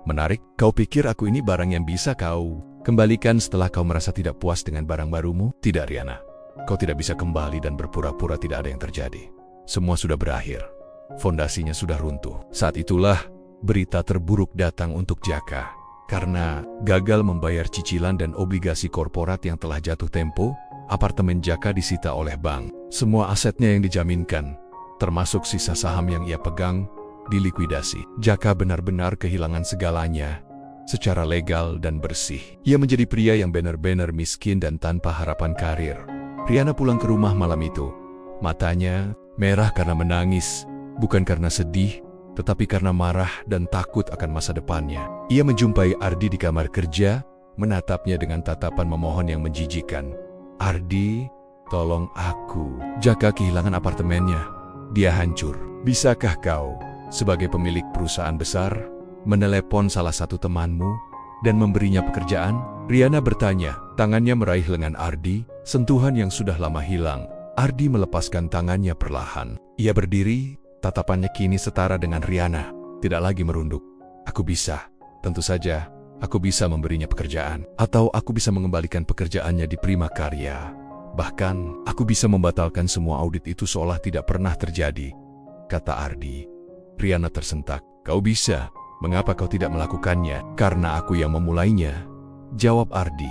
Menarik? Kau pikir aku ini barang yang bisa kau kembalikan setelah kau merasa tidak puas dengan barang barumu? Tidak, Riana. Kau tidak bisa kembali dan berpura-pura tidak ada yang terjadi. Semua sudah berakhir. Fondasinya sudah runtuh. Saat itulah berita terburuk datang untuk Jaka. Karena gagal membayar cicilan dan obligasi korporat yang telah jatuh tempo, apartemen Jaka disita oleh bank. Semua asetnya yang dijaminkan, termasuk sisa saham yang ia pegang, dilikuidasi. Jaka benar-benar kehilangan segalanya, secara legal dan bersih. Ia menjadi pria yang benar-benar miskin dan tanpa harapan karir. Riana pulang ke rumah malam itu. Matanya merah karena menangis, bukan karena sedih, tetapi karena marah dan takut akan masa depannya. Ia menjumpai Ardi di kamar kerja, menatapnya dengan tatapan memohon yang menjijikan. "Ardi, tolong aku." Jaka kehilangan apartemennya. Dia hancur. Bisakah kau, sebagai pemilik perusahaan besar, menelepon salah satu temanmu dan memberinya pekerjaan? Riana bertanya, tangannya meraih lengan Ardi, sentuhan yang sudah lama hilang. Ardi melepaskan tangannya perlahan. Ia berdiri, tatapannya kini setara dengan Riana, tidak lagi merunduk. "Aku bisa, tentu saja, aku bisa memberinya pekerjaan. Atau aku bisa mengembalikan pekerjaannya di Prima Karya. Bahkan, aku bisa membatalkan semua audit itu seolah tidak pernah terjadi," kata Ardi. Riana tersentak. "Kau bisa. Mengapa kau tidak melakukannya?" "Karena aku yang memulainya," jawab Ardi.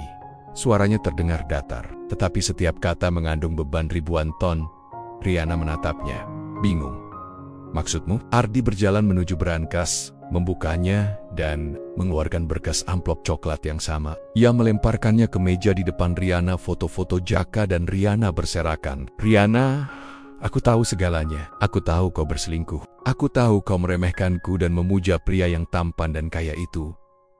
Suaranya terdengar datar, tetapi setiap kata mengandung beban ribuan ton. Riana menatapnya, bingung. "Maksudmu?" Ardi berjalan menuju brankas, membukanya, dan mengeluarkan berkas amplop coklat yang sama. Ia melemparkannya ke meja di depan Riana. Foto-foto Jaka dan Riana berserakan. "Riana, aku tahu segalanya. Aku tahu kau berselingkuh. Aku tahu kau meremehkanku dan memuja pria yang tampan dan kaya itu."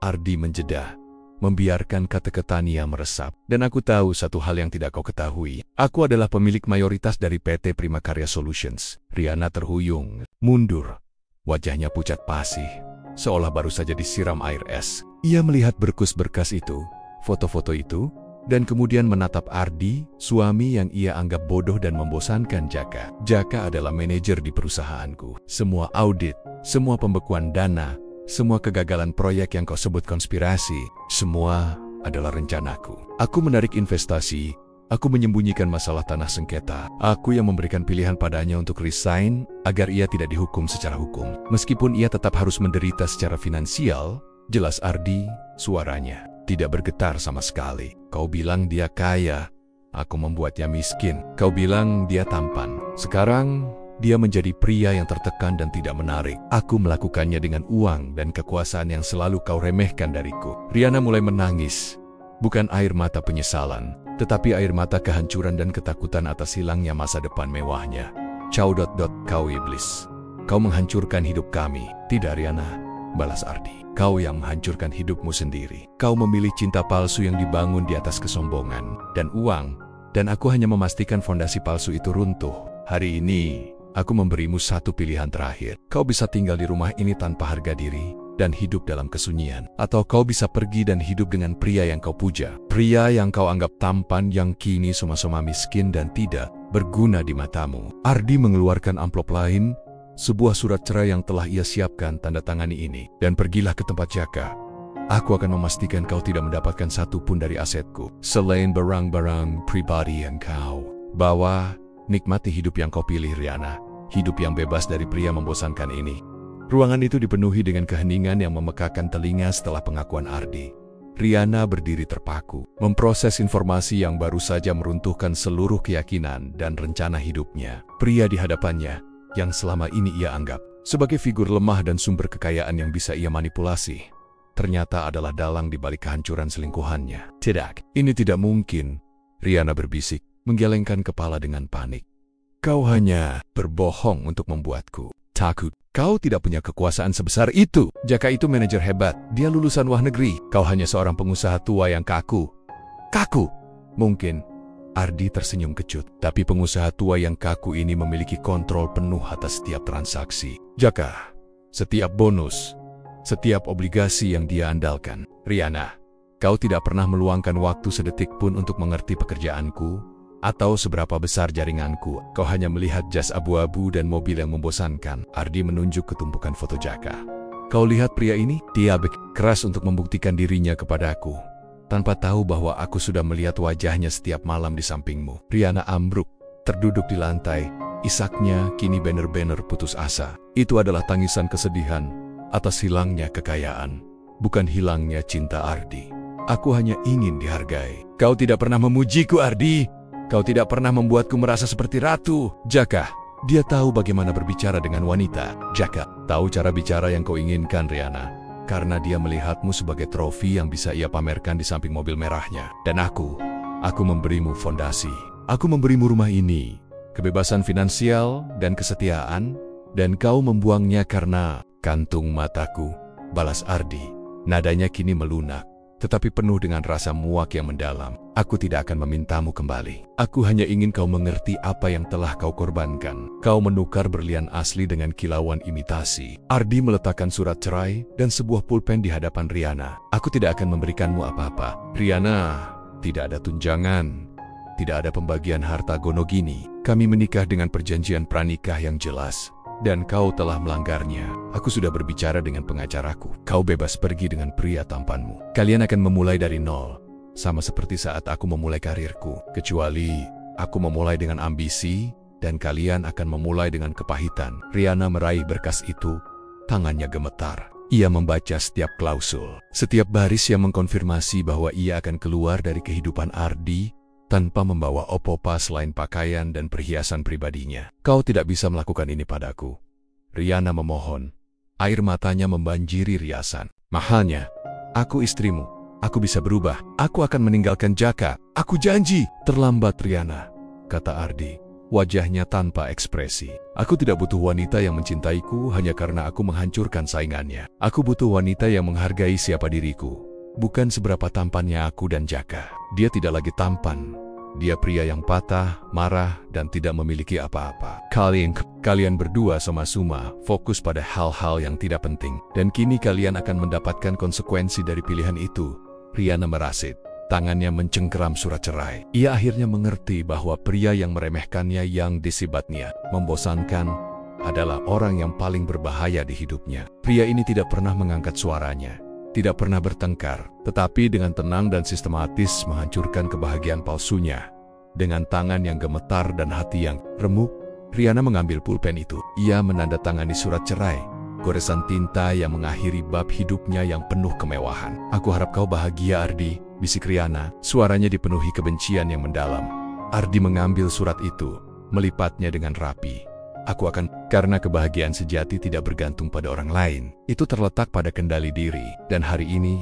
Ardi menjeda, membiarkan kata-kata Tania meresap. "Dan aku tahu satu hal yang tidak kau ketahui. Aku adalah pemilik mayoritas dari PT Prima Karya Solutions." Riana terhuyung, mundur. Wajahnya pucat pasih, seolah baru saja disiram air es. Ia melihat berkas itu, foto-foto itu, dan kemudian menatap Ardi, suami yang ia anggap bodoh dan membosankan Jaka. "Jaka adalah manajer di perusahaanku. Semua audit, semua pembekuan dana, semua kegagalan proyek yang kau sebut konspirasi, semua adalah rencanaku. Aku menarik investasi, aku menyembunyikan masalah tanah sengketa. Aku yang memberikan pilihan padanya untuk resign agar ia tidak dihukum secara hukum. Meskipun ia tetap harus menderita secara finansial." Jelas Ardi, suaranya tidak bergetar sama sekali. "Kau bilang dia kaya, aku membuatnya miskin. Kau bilang dia tampan. Sekarang dia menjadi pria yang tertekan dan tidak menarik. Aku melakukannya dengan uang dan kekuasaan yang selalu kau remehkan dariku." Riana mulai menangis. Bukan air mata penyesalan, tetapi air mata kehancuran dan ketakutan atas hilangnya masa depan mewahnya. "Kau iblis. Kau menghancurkan hidup kami." "Tidak, Riana," balas Ardi. "Kau yang menghancurkan hidupmu sendiri. Kau memilih cinta palsu yang dibangun di atas kesombongan dan uang, dan aku hanya memastikan fondasi palsu itu runtuh. Hari ini, aku memberimu satu pilihan terakhir. Kau bisa tinggal di rumah ini tanpa harga diri dan hidup dalam kesunyian. Atau kau bisa pergi dan hidup dengan pria yang kau puja. Pria yang kau anggap tampan yang kini sama-sama miskin dan tidak berguna di matamu." Ardi mengeluarkan amplop lain, sebuah surat cerai yang telah ia siapkan tanda tangani ini. "Dan pergilah ke tempat Jaka. Aku akan memastikan kau tidak mendapatkan satu pun dari asetku. Selain barang-barang pribadi yang kau bawa, nikmati hidup yang kau pilih, Riana. Hidup yang bebas dari pria membosankan ini." Ruangan itu dipenuhi dengan keheningan yang memekakan telinga setelah pengakuan Ardi. Riana berdiri terpaku, memproses informasi yang baru saja meruntuhkan seluruh keyakinan dan rencana hidupnya. Pria di hadapannya, yang selama ini ia anggap sebagai figur lemah dan sumber kekayaan yang bisa ia manipulasi, ternyata adalah dalang di balik kehancuran selingkuhannya. "Tidak, ini tidak mungkin," Riana berbisik, menggelengkan kepala dengan panik. "Kau hanya berbohong untuk membuatku takut. Kau tidak punya kekuasaan sebesar itu. Jaka itu manajer hebat. Dia lulusan luar negeri. Kau hanya seorang pengusaha tua yang kaku." "Kaku?" "Mungkin." Ardi tersenyum kecut. "Tapi pengusaha tua yang kaku ini memiliki kontrol penuh atas setiap transaksi. Jaka, setiap bonus, setiap obligasi yang dia andalkan." "Riana, kau tidak pernah meluangkan waktu sedetik pun untuk mengerti pekerjaanku atau seberapa besar jaringanku. Kau hanya melihat jas abu-abu dan mobil yang membosankan." Ardi menunjuk ke tumpukan foto Jaka. "Kau lihat pria ini? Dia keras untuk membuktikan dirinya kepadaku, tanpa tahu bahwa aku sudah melihat wajahnya setiap malam di sampingmu." Riana ambruk, terduduk di lantai. Isaknya kini benar-benar putus asa. Itu adalah tangisan kesedihan atas hilangnya kekayaan, bukan hilangnya cinta Ardi. "Aku hanya ingin dihargai." "Kau tidak pernah memujiku, Ardi. Kau tidak pernah membuatku merasa seperti ratu." "Jaka, dia tahu bagaimana berbicara dengan wanita." "Jaka tahu cara bicara yang kau inginkan, Riana, karena dia melihatmu sebagai trofi yang bisa ia pamerkan di samping mobil merahnya. Dan aku memberimu fondasi. Aku memberimu rumah ini, kebebasan finansial dan kesetiaan, dan kau membuangnya karena kantung mataku," balas Ardi. Nadanya kini melunak, tetapi penuh dengan rasa muak yang mendalam. Aku tidak akan memintamu kembali. Aku hanya ingin kau mengerti apa yang telah kau korbankan. Kau menukar berlian asli dengan kilauan imitasi. Ardi meletakkan surat cerai dan sebuah pulpen di hadapan Riana. Aku tidak akan memberikanmu apa-apa. Riana, tidak ada tunjangan. Tidak ada pembagian harta gonogini. Kami menikah dengan perjanjian pranikah yang jelas. Dan kau telah melanggarnya. Aku sudah berbicara dengan pengacaraku. Kau bebas pergi dengan pria tampanmu. Kalian akan memulai dari nol. Sama seperti saat aku memulai karirku. Kecuali aku memulai dengan ambisi dan kalian akan memulai dengan kepahitan. Riana meraih berkas itu. Tangannya gemetar. Ia membaca setiap klausul. Setiap baris yang mengkonfirmasi bahwa ia akan keluar dari kehidupan Ardi tanpa membawa apa-apa selain pakaian dan perhiasan pribadinya. Kau tidak bisa melakukan ini padaku. Riana memohon. Air matanya membanjiri riasan. Mahalnya, aku istrimu. Aku bisa berubah. Aku akan meninggalkan Jaka. Aku janji. Terlambat Riana, kata Ardi. Wajahnya tanpa ekspresi. Aku tidak butuh wanita yang mencintaiku hanya karena aku menghancurkan saingannya. Aku butuh wanita yang menghargai siapa diriku. Bukan seberapa tampannya aku dan Jaka. Dia tidak lagi tampan. Dia pria yang patah, marah, dan tidak memiliki apa-apa. Kalian berdua sama-sama fokus pada hal-hal yang tidak penting. Dan kini kalian akan mendapatkan konsekuensi dari pilihan itu. Riana merasit. Tangannya mencengkeram surat cerai. Ia akhirnya mengerti bahwa pria yang meremehkannya, yang disibatnya, membosankan, adalah orang yang paling berbahaya di hidupnya. Pria ini tidak pernah mengangkat suaranya. Tidak pernah bertengkar, tetapi dengan tenang dan sistematis menghancurkan kebahagiaan palsunya. Dengan tangan yang gemetar dan hati yang remuk, Riana mengambil pulpen itu. Ia menandatangani surat cerai, goresan tinta yang mengakhiri bab hidupnya yang penuh kemewahan. Aku harap kau bahagia, Ardi, bisik Riana. Suaranya dipenuhi kebencian yang mendalam. Ardi mengambil surat itu, melipatnya dengan rapi. Aku akan, karena kebahagiaan sejati tidak bergantung pada orang lain. Itu terletak pada kendali diri. Dan hari ini,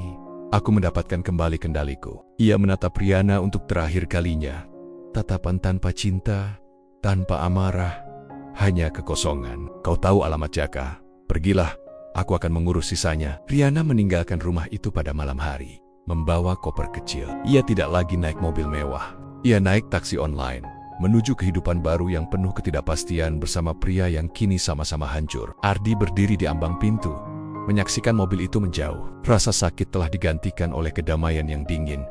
aku mendapatkan kembali kendaliku. Ia menatap Riana untuk terakhir kalinya. Tatapan tanpa cinta, tanpa amarah, hanya kekosongan. Kau tahu alamat Jaka. Pergilah, aku akan mengurus sisanya. Riana meninggalkan rumah itu pada malam hari, membawa koper kecil. Ia tidak lagi naik mobil mewah. Ia naik taksi online, menuju kehidupan baru yang penuh ketidakpastian bersama pria yang kini sama-sama hancur. Ardi berdiri di ambang pintu, menyaksikan mobil itu menjauh. Rasa sakit telah digantikan oleh kedamaian yang dingin.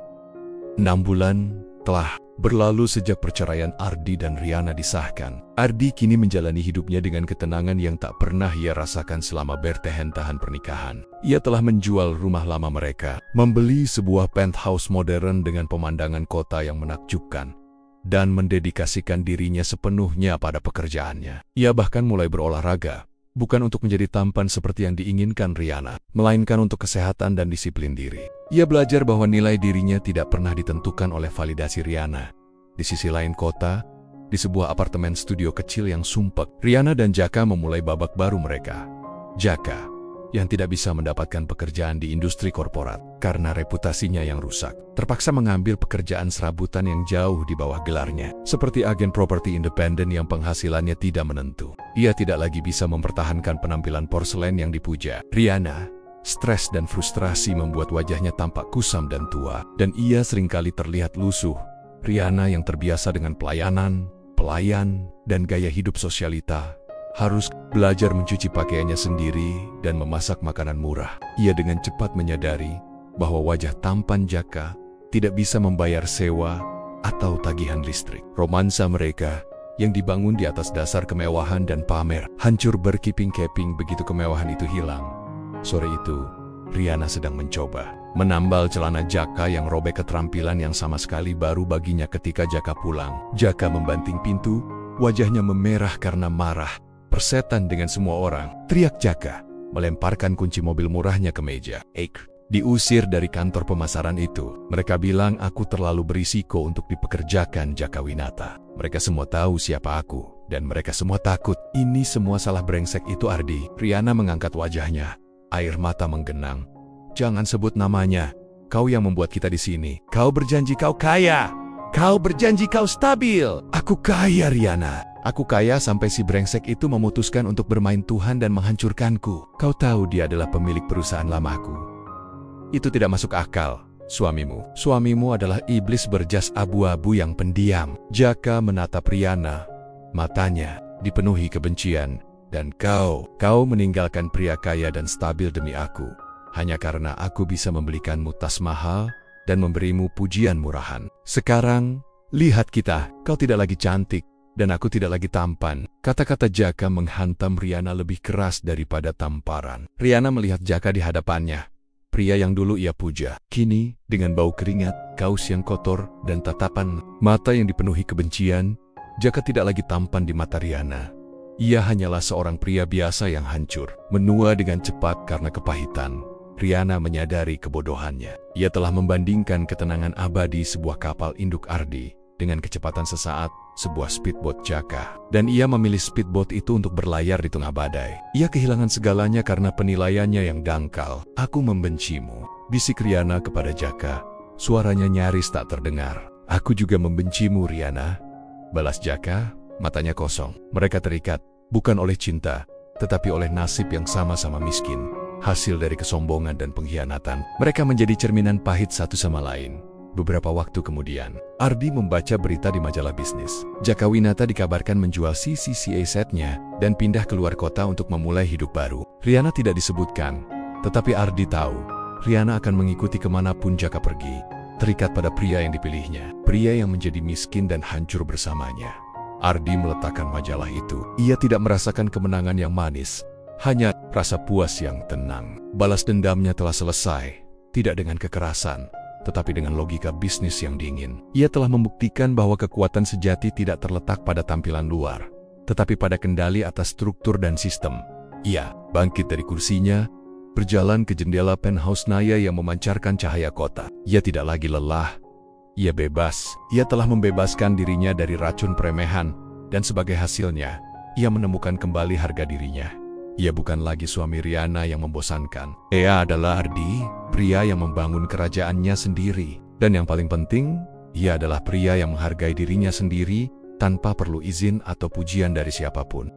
6 bulan telah berlalu sejak perceraian Ardi dan Riana disahkan. Ardi kini menjalani hidupnya dengan ketenangan yang tak pernah ia rasakan selama bertahan-tahan pernikahan. Ia telah menjual rumah lama mereka, membeli sebuah penthouse modern dengan pemandangan kota yang menakjubkan, dan mendedikasikan dirinya sepenuhnya pada pekerjaannya. Ia bahkan mulai berolahraga, bukan untuk menjadi tampan seperti yang diinginkan Riana, melainkan untuk kesehatan dan disiplin diri. Ia belajar bahwa nilai dirinya tidak pernah ditentukan oleh validasi Riana. Di sisi lain kota, di sebuah apartemen studio kecil yang sumpek, Riana dan Jaka memulai babak baru mereka. Jaka, yang tidak bisa mendapatkan pekerjaan di industri korporat karena reputasinya yang rusak, terpaksa mengambil pekerjaan serabutan yang jauh di bawah gelarnya, seperti agen properti independen yang penghasilannya tidak menentu. Ia tidak lagi bisa mempertahankan penampilan porselen yang dipuja. Riana, stres dan frustrasi membuat wajahnya tampak kusam dan tua, dan ia seringkali terlihat lusuh. Riana yang terbiasa dengan pelayanan, pelayan, dan gaya hidup sosialita, harus belajar mencuci pakaiannya sendiri dan memasak makanan murah. Ia dengan cepat menyadari bahwa wajah tampan Jaka tidak bisa membayar sewa atau tagihan listrik. Romansa mereka yang dibangun di atas dasar kemewahan dan pamer hancur berkeping-keping begitu kemewahan itu hilang. Sore itu, Riana sedang mencoba menambal celana Jaka yang robek, keterampilan yang sama sekali baru baginya ketika Jaka pulang. Jaka membanting pintu, wajahnya memerah karena marah. Persetan dengan semua orang, teriak Jaka, melemparkan kunci mobil murahnya ke meja. Diusir dari kantor pemasaran itu. Mereka bilang aku terlalu berisiko untuk dipekerjakan, Jaka Winata. Mereka semua tahu siapa aku, dan mereka semua takut. Ini semua salah brengsek itu Ardi. Riana mengangkat wajahnya, air mata menggenang. Jangan sebut namanya. Kau yang membuat kita di sini. Kau berjanji kau kaya. Kau berjanji kau stabil. Aku kaya, Riana. Aku kaya sampai si brengsek itu memutuskan untuk bermain Tuhan dan menghancurkanku. Kau tahu dia adalah pemilik perusahaan lamaku. Itu tidak masuk akal. Suamimu adalah iblis berjas abu-abu yang pendiam. Jaka menatap Riana. Matanya dipenuhi kebencian. Dan kau meninggalkan pria kaya dan stabil demi aku. Hanya karena aku bisa membelikanmu tas mahal dan memberimu pujian murahan. Sekarang, lihat kita, kau tidak lagi cantik dan aku tidak lagi tampan. Kata-kata Jaka menghantam Riana lebih keras daripada tamparan. Riana melihat Jaka di hadapannya. Pria yang dulu ia puja, kini dengan bau keringat, kaus yang kotor, dan tatapan mata yang dipenuhi kebencian, Jaka tidak lagi tampan di mata Riana. Ia hanyalah seorang pria biasa yang hancur, menua dengan cepat karena kepahitan. Riana menyadari kebodohannya. Ia telah membandingkan ketenangan abadi sebuah kapal induk Ardi dengan kecepatan sesaat sebuah speedboat Jaka. Dan ia memilih speedboat itu untuk berlayar di tengah badai. Ia kehilangan segalanya karena penilaiannya yang dangkal. Aku membencimu, bisik Riana kepada Jaka. Suaranya nyaris tak terdengar. Aku juga membencimu, Riana, balas Jaka, matanya kosong. Mereka terikat, bukan oleh cinta, tetapi oleh nasib yang sama-sama miskin. Hasil dari kesombongan dan pengkhianatan, mereka menjadi cerminan pahit satu sama lain. Beberapa waktu kemudian, Ardi membaca berita di majalah bisnis. Jaka Winata dikabarkan menjual CCCA setnya dan pindah keluar kota untuk memulai hidup baru. Riana tidak disebutkan, tetapi Ardi tahu, Riana akan mengikuti kemanapun Jaka pergi, terikat pada pria yang dipilihnya, pria yang menjadi miskin dan hancur bersamanya. Ardi meletakkan majalah itu. Ia tidak merasakan kemenangan yang manis, hanya rasa puas yang tenang. Balas dendamnya telah selesai, tidak dengan kekerasan, tetapi dengan logika bisnis yang dingin. Ia telah membuktikan bahwa kekuatan sejati tidak terletak pada tampilan luar, tetapi pada kendali atas struktur dan sistem. Ia bangkit dari kursinya, berjalan ke jendela penthouse Naya yang memancarkan cahaya kota. Ia tidak lagi lelah. Ia bebas. Ia telah membebaskan dirinya dari racun peremehan, dan sebagai hasilnya, ia menemukan kembali harga dirinya. Ia bukan lagi suami Riana yang membosankan. Ia adalah Ardi, pria yang membangun kerajaannya sendiri. Dan yang paling penting, ia adalah pria yang menghargai dirinya sendiri tanpa perlu izin atau pujian dari siapapun.